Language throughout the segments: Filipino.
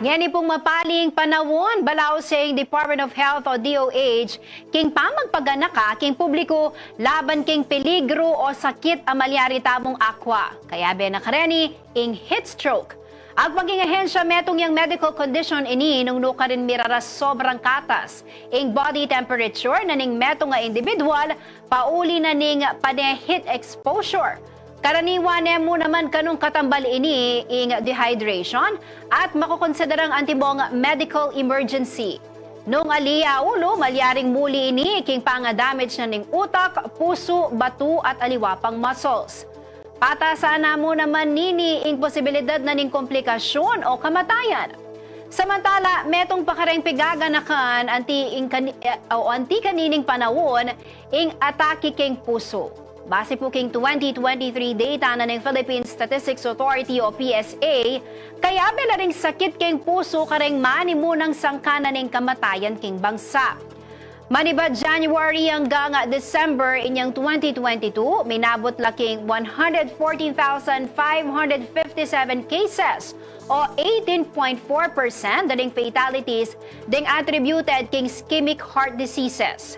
Ngani pong mapaling panawun, balaw sa Department of Health o DOH, king pamagpaganaka, king publiko, laban king peligro o sakit amalyari tamong akwa. Kaya benakareni, ing heat stroke. Ang paging ahensya metong yung medical condition ini nung nuka rin miraras sobrang katas. Ing body temperature na ning metong nga individual, pauli na ning pane-heat exposure. Karaniwan mo naman kanong katambal ini ing dehydration at makukonsiderang antibong medical emergency. Nung aliya ulo, malyaring muli ini king panga-damage na ning utak, puso, batu at aliwapang muscles. Patasana mo naman nini ing posibilidad na ning komplikasyon o kamatayan. Samantala, metong pakareng pigaganakan anti kanining panawon ing ataki king puso. Base po king 2023 data na ng Philippine Statistics Authority o PSA, kaya bela ring sakit king puso kareng mani munang sangkanan ng kamatayan king bangsa. Maniba January hanggang December inyang 2022, minabot laking 114,557 cases o 18.4% daling fatalities ding attributed king ischemic heart diseases.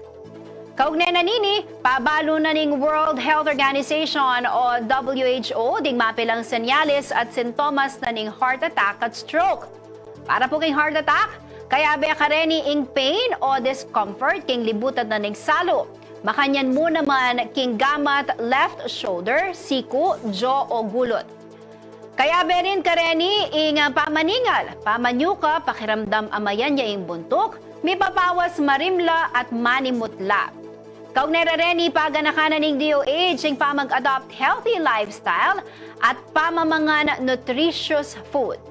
Kaugnay na nini, pabalo na ning World Health Organization o WHO ding mapilang senyales at sintomas na ning heart attack at stroke. Para po king heart attack, kaya ba kareni ing pain o discomfort king libutan na ning salo. Makanyan mo naman king gamat left shoulder, siku, jaw o gulot. Kaya ba rin kareni ing pamaningal, pamanyuka, pakiramdam amayan niya ing buntok, may papawas marimla at manimutla. Kaugnay reni paganakanan ng DOH ing pamag-adopt healthy lifestyle at pamamangan nutritious food.